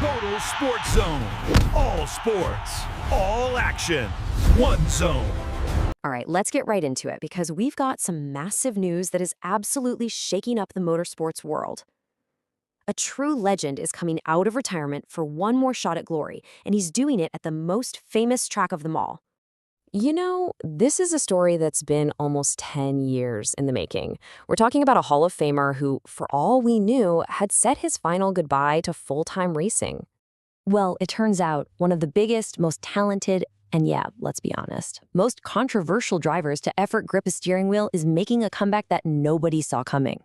Total Sports Zone. All sports, all action, one zone. All right, let's get right into it because we've got some massive news that is absolutely shaking up the motorsports world. A true legend is coming out of retirement for one more shot at glory, and he's doing it at the most famous track of them all. You know, this is a story that's been almost 10 years in the making. We're talking about a Hall of Famer who, for all we knew, had said his final goodbye to full-time racing. Well, it turns out one of the biggest, most talented, and yeah, let's be honest, most controversial drivers to ever grip a steering wheel is making a comeback that nobody saw coming.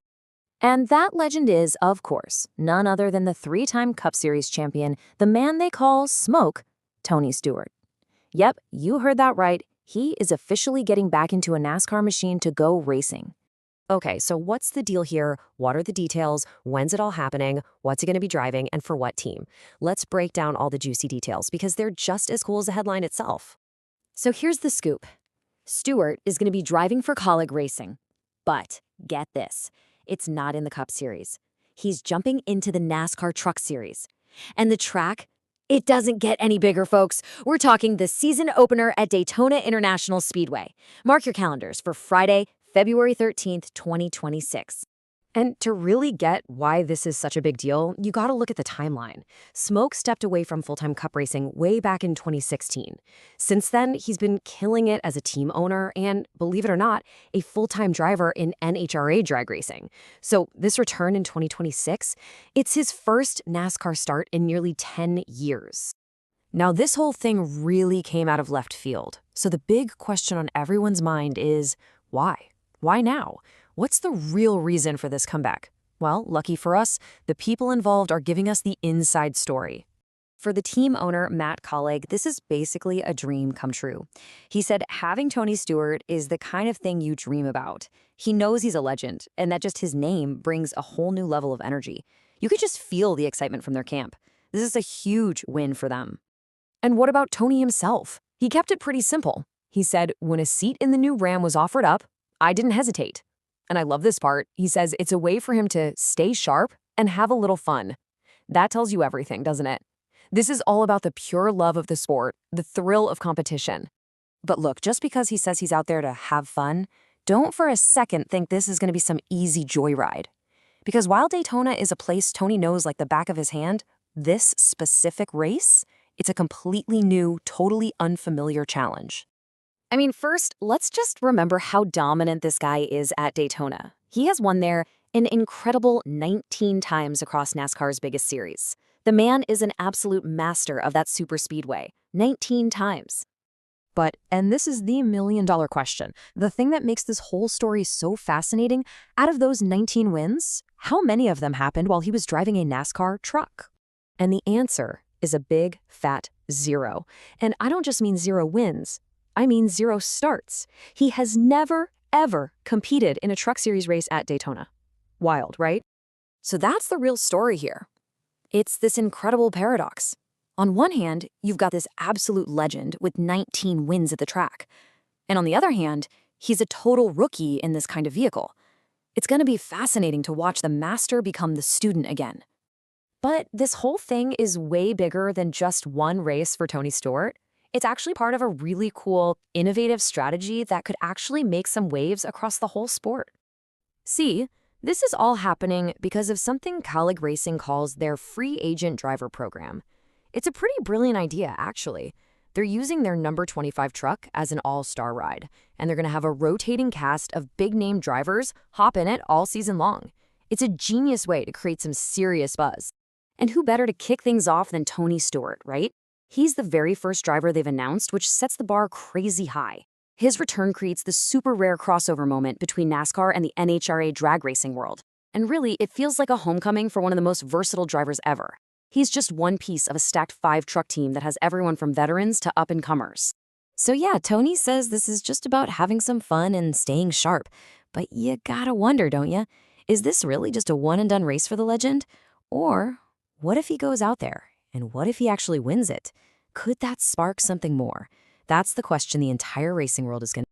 And that legend is, of course, none other than the three-time Cup Series champion, the man they call Smoke, Tony Stewart. Yep, you heard that right. He is officially getting back into a NASCAR machine to go racing. Okay, so what's the deal here? What are the details? When's it all happening? What's he going to be driving and for what team? Let's break down all the juicy details because they're just as cool as the headline itself. So here's the scoop. Stewart is going to be driving for Colleague Racing. But get this, it's not in the Cup Series. He's jumping into the NASCAR Truck Series. And the track? It doesn't get any bigger, folks. We're talking the season opener at Daytona International Speedway. Mark your calendars for Friday, February 13th, 2026. And to really get why this is such a big deal, you gotta look at the timeline. Smoke stepped away from full-time Cup racing way back in 2016. Since then, he's been killing it as a team owner and, believe it or not, a full-time driver in NHRA drag racing. So this return in 2026, it's his first NASCAR start in nearly 10 years. Now, this whole thing really came out of left field. So the big question on everyone's mind is, why? Why now? What's the real reason for this comeback? Well, lucky for us, the people involved are giving us the inside story. For the team owner, Matt Colleague, this is basically a dream come true. He said having Tony Stewart is the kind of thing you dream about. He knows he's a legend, and that just his name brings a whole new level of energy. You could just feel the excitement from their camp. This is a huge win for them. And what about Tony himself? He kept it pretty simple. He said, when a seat in the new Ram was offered up, I didn't hesitate. And I love this part. He says it's a way for him to stay sharp and have a little fun. That tells you everything, doesn't it? This is all about the pure love of the sport, the thrill of competition. But look, just because he says he's out there to have fun, don't for a second think this is going to be some easy joyride. Because while Daytona is a place Tony knows like the back of his hand, this specific race, it's a completely new, totally unfamiliar challenge. I mean, first, let's just remember how dominant this guy is at Daytona. He has won there an incredible 19 times across NASCAR's biggest series. The man is an absolute master of that superspeedway, 19 times. But, and this is the million-dollar question, the thing that makes this whole story so fascinating, out of those 19 wins, how many of them happened while he was driving a NASCAR truck? And the answer is a big, fat 0. And I don't just mean 0 wins. I mean 0 starts. He has never, ever competed in a Truck Series race at Daytona. Wild, right? So that's the real story here. It's this incredible paradox. On one hand, you've got this absolute legend with 19 wins at the track. And on the other hand, he's a total rookie in this kind of vehicle. It's going to be fascinating to watch the master become the student again. But this whole thing is way bigger than just one race for Tony Stewart. It's actually part of a really cool, innovative strategy that could actually make some waves across the whole sport. See, this is all happening because of something Colleague Racing calls their free agent driver program. It's a pretty brilliant idea, actually. They're using their number 25 truck as an all-star ride, and they're going to have a rotating cast of big-name drivers hop in it all season long. It's a genius way to create some serious buzz. And who better to kick things off than Tony Stewart, right? He's the very first driver they've announced, which sets the bar crazy high. His return creates the super rare crossover moment between NASCAR and the NHRA drag racing world. And really, it feels like a homecoming for one of the most versatile drivers ever. He's just one piece of a stacked 5-truck team that has everyone from veterans to up-and-comers. So yeah, Tony says this is just about having some fun and staying sharp. But you gotta wonder, don't you? Is this really just a one-and-done race for the legend? Or what if he goes out there? And what if he actually wins it? Could that spark something more? That's the question the entire racing world is going to